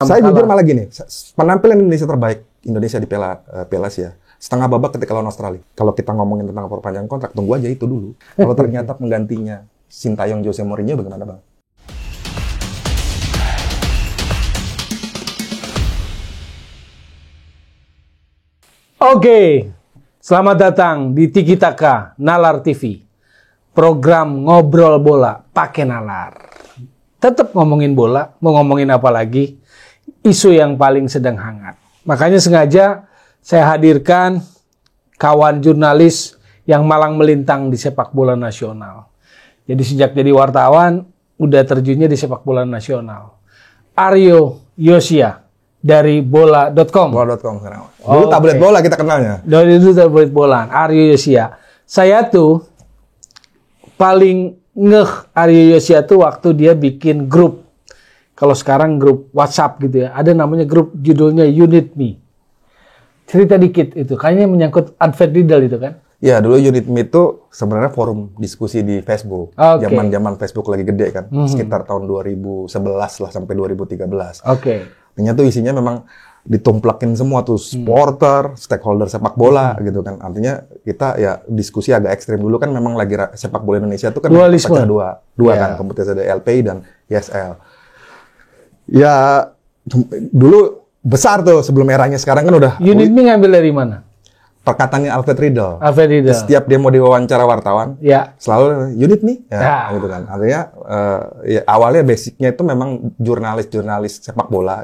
Saya jujur malah gini, penampilan Indonesia terbaik Indonesia di Piala Asia setengah babak ketika lawan Australia. Kalau kita ngomongin tentang perpanjangan kontrak, tunggu aja itu dulu. Kalau ternyata penggantinya Sintayong Jose Mourinho, bagaimana Bang? Oke, selamat datang di Tiki Taka Nalar TV. Program ngobrol bola pakai nalar. Tetap ngomongin bola, mau ngomongin apa lagi? Isu yang paling sedang hangat. Makanya sengaja saya hadirkan kawan jurnalis yang malang melintang di sepak bola nasional. Jadi sejak jadi wartawan, udah terjunnya di sepak bola nasional. Aryo Yosia dari bola.com. Bola.com sekarang. Dulu tablet bola kita kenalnya. Dari dulu tablet bola. Aryo Yosia. Saya tuh paling ngeh Aryo Yosia tuh waktu dia bikin grup. Kalau sekarang grup WhatsApp gitu ya. Ada namanya grup judulnya Unit Me. Cerita dikit itu. Kayaknya menyangkut Alfred Riedel itu kan? Ya, dulu Unit Me itu sebenarnya forum diskusi di Facebook. Zaman-zaman Facebook lagi gede kan. Sekitar tahun 2011 lah sampai 2013. Artinya tuh isinya memang ditumplakin semua tuh supporter, stakeholder sepak bola gitu kan. Artinya kita ya diskusi agak ekstrim. Dulu kan memang lagi sepak bola Indonesia tuh kan pecah dua kan, kompetisi ada LPI dan ISL. Ya dulu besar tuh sebelum eranya, sekarang kan udah. Unit Me ngambil dari mana? Perkataannya Alfred Riedel. Alfred Riedel. Setiap dia mau diwawancara wartawan, selalu Unit Me, gitu kan. Artinya ya, awalnya basicnya itu memang jurnalis sepak bola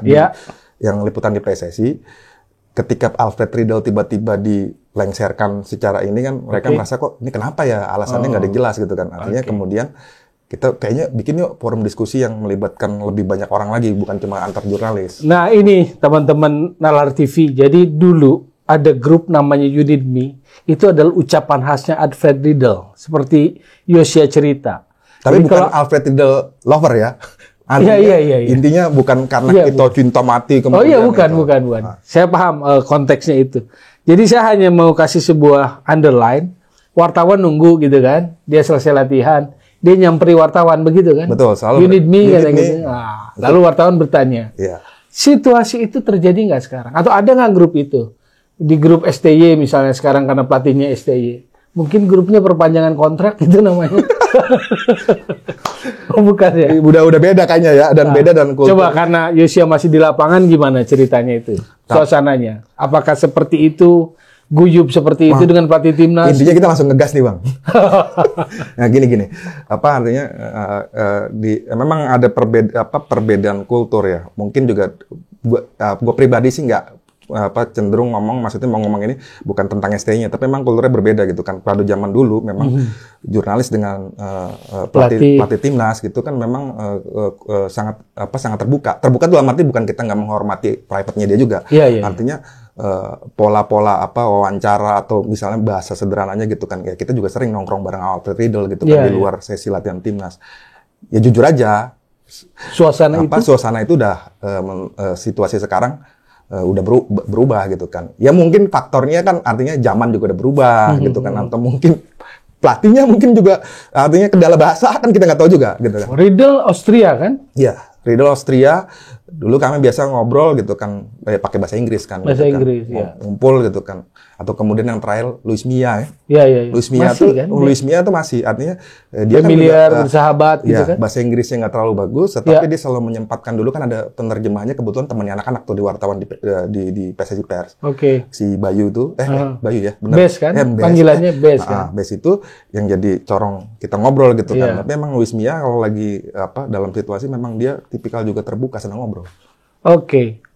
yang liputan di PSSI. Ketika Alfred Riedel tiba-tiba dilengsarkan secara ini kan, mereka merasa kok ini kenapa ya, alasannya nggak ada jelas gitu kan. Artinya kemudian kita kayaknya bikin yuk forum diskusi yang melibatkan lebih banyak orang lagi, bukan cuma antar jurnalis. Nah ini teman-teman Nalar TV, jadi dulu ada grup namanya Unit Me, itu adalah ucapan khasnya Alfred Riedel, seperti Yosia cerita. Tapi jadi bukan Alfred Riedel lover ya? Iya. Intinya bukan karena kita cinta mati kemudian. Bukan. Saya paham konteksnya itu. Jadi saya hanya mau kasih sebuah underline, wartawan nunggu gitu kan, dia selesai latihan, dia nyamperi wartawan begitu kan? Betul, selalu. Unit Me kata gitu. Lalu wartawan bertanya, situasi itu terjadi nggak sekarang? Atau ada nggak grup itu? Di grup STY misalnya sekarang karena pelatihnya STY. Mungkin grupnya perpanjangan kontrak itu namanya. Oh bukan ya? Udah beda kayaknya ya, dan beda dan kultur. Coba karena Yosia masih di lapangan, gimana ceritanya itu? Suasananya. Apakah seperti itu? Guyup seperti itu dengan pelatih timnas? Intinya kita langsung ngegas nih Bang. Nah gini. Apa artinya memang ada perbedaan kultur ya. Mungkin juga gua pribadi sih nggak cenderung maksudnya mau ngomong ini bukan tentang ST-nya, tapi memang kulturnya berbeda gitu kan. Pada zaman dulu memang jurnalis dengan pelatih timnas gitu kan memang sangat terbuka. Terbuka dalam arti bukan kita nggak menghormati private-nya dia juga. Artinya pola-pola wawancara atau misalnya bahasa sederhananya gitu kan, ya kita juga sering nongkrong bareng Alfred Riedel gitu kan di luar sesi latihan timnas. Ya jujur aja suasana itu udah situasi sekarang udah berubah gitu kan. Ya mungkin faktornya kan artinya zaman juga udah berubah gitu kan, atau mungkin pelatihnya mungkin juga artinya kendala bahasa kan kita nggak tahu juga gitu kan. Riedel Austria kan? Iya, Riedel Austria. Dulu kami biasa ngobrol gitu kan, pakai bahasa Inggris kan. Bahasa gitu Inggris, kan. Ngumpul gitu kan. Atau kemudian yang terakhir Luis Mia ya. Luis Mia masih, tuh, kan? Luis Mia tuh masih artinya dia familiar, kan bersahabat gitu kan. Bahasa Inggrisnya nggak terlalu bagus, tetapi dia selalu menyempatkan, dulu kan ada penerjemahnya, kebetulan temannya anak-anak tuh di wartawan di PSSI Pers. Si Bayu tuh, Bayu ya, benar. Bes kan? Panggilannya Bes kan. Bes itu yang jadi corong kita ngobrol gitu kan. Tapi memang Luis Mia kalau lagi dalam situasi memang dia tipikal juga terbuka, senang ngobrol.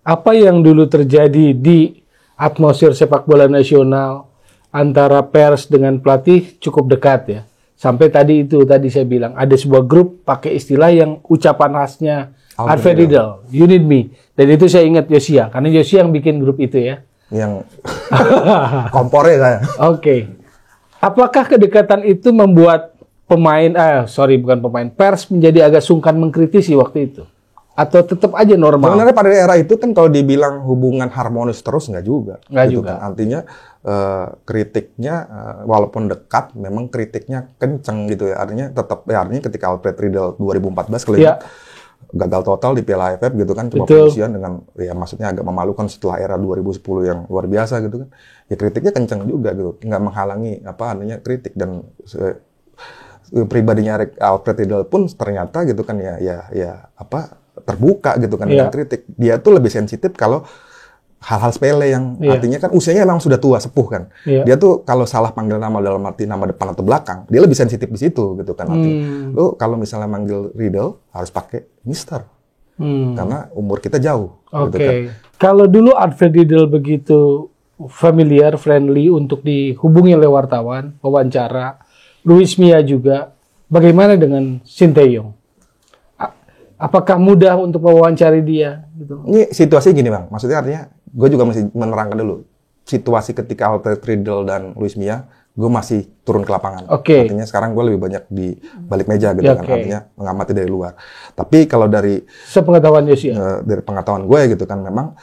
Apa yang dulu terjadi di atmosfer sepak bola nasional antara pers dengan pelatih cukup dekat ya. Sampai tadi saya bilang ada sebuah grup pakai istilah yang ucapan khasnya Alfred Riedel, Unit Me. Dan itu saya ingat Yosia, karena Yosia yang bikin grup itu ya. Yang kompornya saya. Apakah kedekatan itu membuat pers menjadi agak sungkan mengkritisi waktu itu? Atau tetap aja normal? Sebenarnya pada era itu kan kalau dibilang hubungan harmonis terus nggak juga. Kan. Artinya kritiknya walaupun dekat, memang kritiknya kenceng gitu ya. Artinya tetap artinya ketika Alfred Riedel 2014 kelihatan gagal total di Piala AFF gitu kan, cuma Betul. penyisian dengan ya maksudnya agak memalukan setelah era 2010 yang luar biasa gitu kan. Ya kritiknya kencang juga gitu, nggak menghalangi apa adanya kritik dan pribadinya Alfred Riedel pun ternyata gitu kan ya apa terbuka gitu kan dengan kritik. Dia tuh lebih sensitif kalau hal-hal sepele yang artinya kan usianya memang sudah tua sepuh kan. Dia tuh kalau salah panggil nama dalam arti nama depan atau belakang, dia lebih sensitif di situ gitu kan artinya. Lu kalau misalnya manggil Riedel harus pakai Mister. Karena umur kita jauh gitu kan. Kalau dulu Alfred Riedel begitu familiar, friendly untuk dihubungi oleh wartawan, wawancara, Luis Mia juga. Bagaimana dengan Sinteyong? Apakah mudah untuk mewawancari dia? Gitu? Ini situasi gini bang, maksudnya artinya gue juga masih menerangkan dulu situasi ketika Alfred Riedel dan Luis Mia, gue masih turun ke lapangan. Artinya sekarang gue lebih banyak di balik meja gitu kan, artinya mengamati dari luar. Tapi kalau dari sepengetahuan Yosia, dari pengetahuan gue gitu kan, memang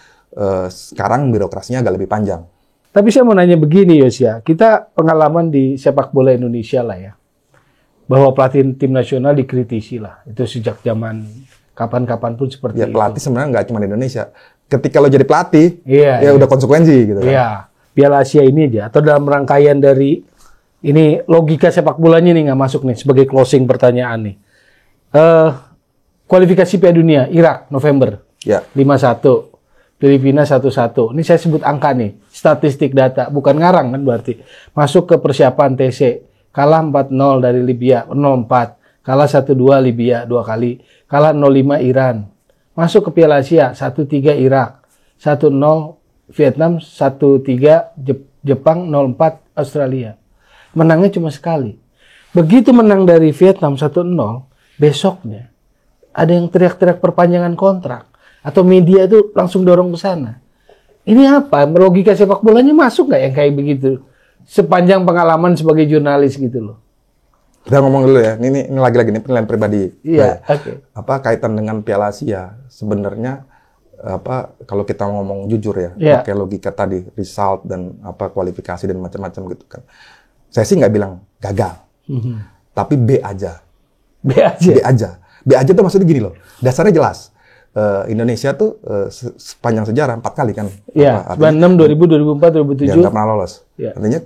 sekarang birokrasinya agak lebih panjang. Tapi saya mau nanya begini Yosia, kita pengalaman di sepak bola Indonesia lah ya, bahwa pelatih tim nasional dikritisi lah, itu sejak zaman kapan-kapan pun seperti itu. Ya pelatih sebenarnya nggak cuma di Indonesia. Ketika lo jadi pelatih, ya udah konsekuensi gitu kan. Iya, Piala Asia ini aja, atau dalam rangkaian dari, ini logika sepak bolanya nih nggak masuk nih, sebagai closing pertanyaan nih. Kualifikasi Piala Dunia, Irak, November, 5-1. Filipina 1-1. Ini saya sebut angka nih, statistik data, bukan ngarang kan berarti. Masuk ke persiapan TC, kalah 4-0 dari Libya, 0-4. Kalah 1-2 Libya 2 kali. Kalah 0-5 Iran. Masuk ke Piala Asia, 1-3 Irak. 1-0 Vietnam, 1-3 Jepang, 0-4 Australia. Menangnya cuma sekali. Begitu menang dari Vietnam 1-0, besoknya ada yang teriak-teriak perpanjangan kontrak. Atau media itu langsung dorong ke sana. Ini apa? Logika sepak bolanya masuk nggak yang kayak begitu? Sepanjang pengalaman sebagai jurnalis gitu loh. Kita ngomong dulu ya, ini lagi-lagi ini penilaian pribadi. Iya, apa kaitan dengan Piala Asia? Sebenarnya apa kalau kita ngomong jujur ya, pakai logika tadi, result dan apa kualifikasi dan macam-macam gitu kan. Saya sih nggak bilang gagal, tapi B aja. B aja tuh maksudnya gini loh, dasarnya jelas. Indonesia tuh sepanjang sejarah 4 kali kan. Iya, 96, 2000, 2004, 2007. Dia nggak pernah lolos. Artinya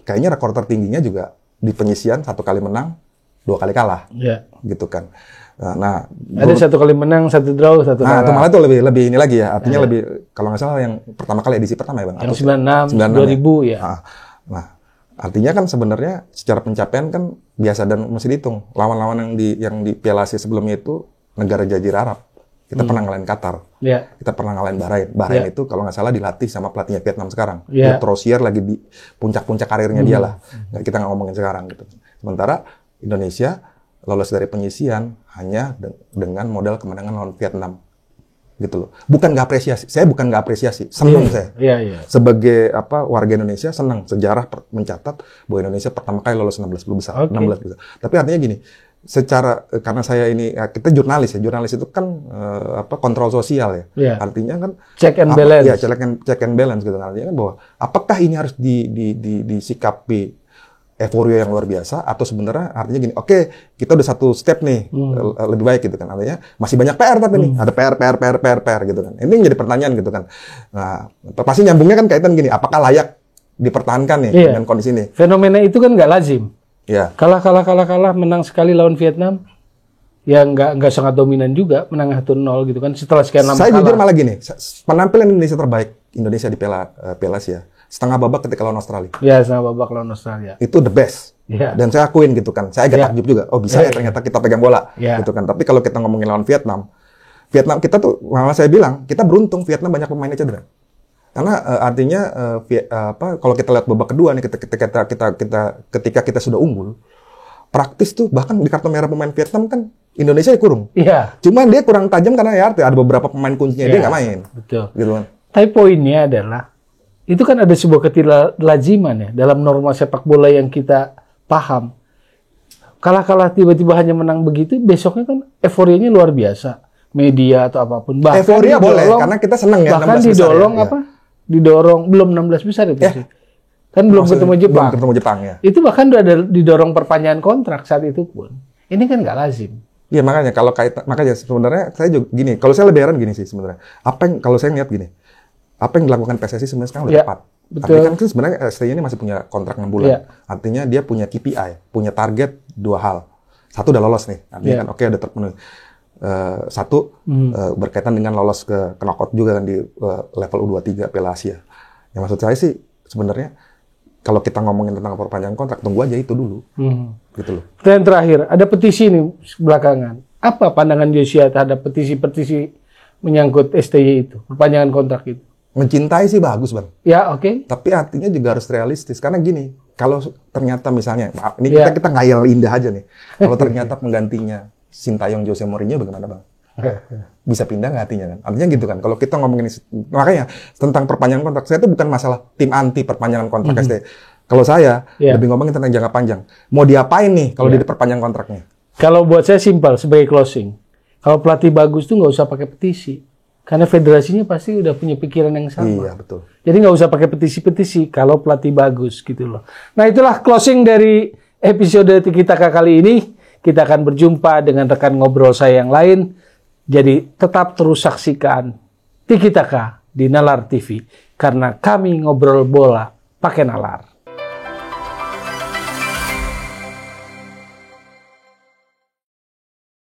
kayaknya rekor tertingginya juga di penyisian 1 kali menang, 2 kali kalah. Gitu kan. Nah, ada 1 kali menang, 1 draw, 1 kalah. Nah, itu malah tuh lebih ini lagi ya. Artinya lebih, kalau nggak salah yang pertama kali edisi pertama ya Bang. Yang 96, 2000 ya. Nah, artinya kan sebenarnya secara pencapaian kan biasa dan mesti dihitung. Lawan-lawan yang di Piala Asia sebelumnya itu negara jazirah Arab. Kita pernah ngalahin Qatar. Kita pernah ngalahin Bahrain. Bahrain itu kalau nggak salah dilatih sama pelatihnya Vietnam sekarang. Rosier lagi di puncak-puncak karirnya dia lah. Kita nggak ngomongin sekarang gitu. Sementara Indonesia lolos dari penyisian hanya dengan modal kemenangan lawan Vietnam. Gitu loh. Bukan nggak apresiasi. Saya bukan nggak apresiasi. Senang saya. Sebagai warga Indonesia senang. Sejarah mencatat bahwa Indonesia pertama kali lolos 16 besar. 16 besar. Tapi artinya gini, karena saya ini kita jurnalis itu kan kontrol sosial ya. Artinya kan check and balance. Ya, check and balance gitu. Artinya kan bahwa apakah ini harus disikapi euforia yang luar biasa atau sebenarnya artinya gini, oke, kita udah 1 step nih lebih baik gitu kan. Artinya masih banyak PR tapi nih, ada PR gitu kan. Ini menjadi pertanyaan gitu kan. Nah, pasti nyambungnya kan kaitan gini, apakah layak dipertahankan nih dengan kondisi ini? Fenomena itu kan nggak lazim. Kalah, menang sekali lawan Vietnam. Ya nggak sangat dominan juga, menang 1-0 gitu kan. Setelah sekian lama saya jujur malah gini, penampilan Indonesia terbaik Indonesia di Piala Asia. Setengah babak ketika lawan Australia. Setengah babak lawan Australia. Itu the best. Dan saya akuin gitu kan. Saya agak takjub juga. Oh bisa ya ternyata kita pegang bola. Gitu kan. Tapi kalau kita ngomongin lawan Vietnam kita tuh, malah saya bilang, kita beruntung Vietnam banyak pemainnya cedera. Karena artinya kalau kita lihat babak kedua nih ketika kita sudah unggul, praktis tuh bahkan di kartu merah pemain Vietnam kan Indonesia kurung. Cuma dia kurang tajam karena ya ada beberapa pemain kuncinya dia nggak main. Betul. Gitu kan. Tapi poinnya adalah itu kan ada sebuah ketidaklaziman ya dalam norma sepak bola yang kita paham. Kalah tiba-tiba hanya menang begitu, besoknya kan euforianya luar biasa. Media atau apapun. Bahkan euforia boleh karena kita senang ya. Bahkan didorong didorong belum 16 besar itu sih. Kan belum ketemu Jepang. Belum ketemu Jepang ya. Itu bahkan udah didorong perpanjangan kontrak saat itu pun. Ini kan nggak lazim. Iya makanya makanya sebenarnya saya juga gini, kalau saya lebih heran gini sih sebenarnya. Kalau saya ngeliat gini, apa yang dilakukan PSSI sebenarnya sekarang udah tepat. Betul. Artinya kan sebenarnya STY ini masih punya kontrak 6 bulan. Artinya dia punya KPI, punya target 2 hal. Satu udah lolos nih, artinya kan oke udah terpenuhi. Berkaitan dengan lolos ke knockout juga kan di level U23 Piala Asia. Yang maksud saya sih sebenarnya kalau kita ngomongin tentang perpanjangan kontrak, tunggu aja itu dulu. Gitu loh. Dan terakhir, ada petisi nih belakangan. Apa pandangan Joshua terhadap petisi-petisi menyangkut STY itu, perpanjangan kontrak itu? Mencintai sih bagus, Bang. Ya, oke. Tapi artinya juga harus realistis. Karena gini, kalau ternyata misalnya, ini kita ngayal indah aja nih. Kalau ternyata penggantinya Sintayong Jose Mourinho bagaimana, Bang? Bisa pindah nggak hatinya kan? Artinya gitu kan. Kalau kita ngomongin, makanya tentang perpanjangan kontrak, saya itu bukan masalah tim anti perpanjangan kontrak STY. Kalau saya lebih ngomongin tentang jangka panjang. Mau diapain nih kalau dia diperpanjang kontraknya? Kalau buat saya simpel sebagai closing. Kalau pelatih bagus tuh nggak usah pakai petisi. Karena federasinya pasti udah punya pikiran yang sama. Iya, betul. Jadi nggak usah pakai petisi-petisi kalau pelatih bagus gitu loh. Nah itulah closing dari episode Tiki Taka kali ini. Kita akan berjumpa dengan rekan ngobrol saya yang lain. Jadi tetap terus saksikan Tiki Taka di Nalar TV. Karena kami ngobrol bola pakai nalar.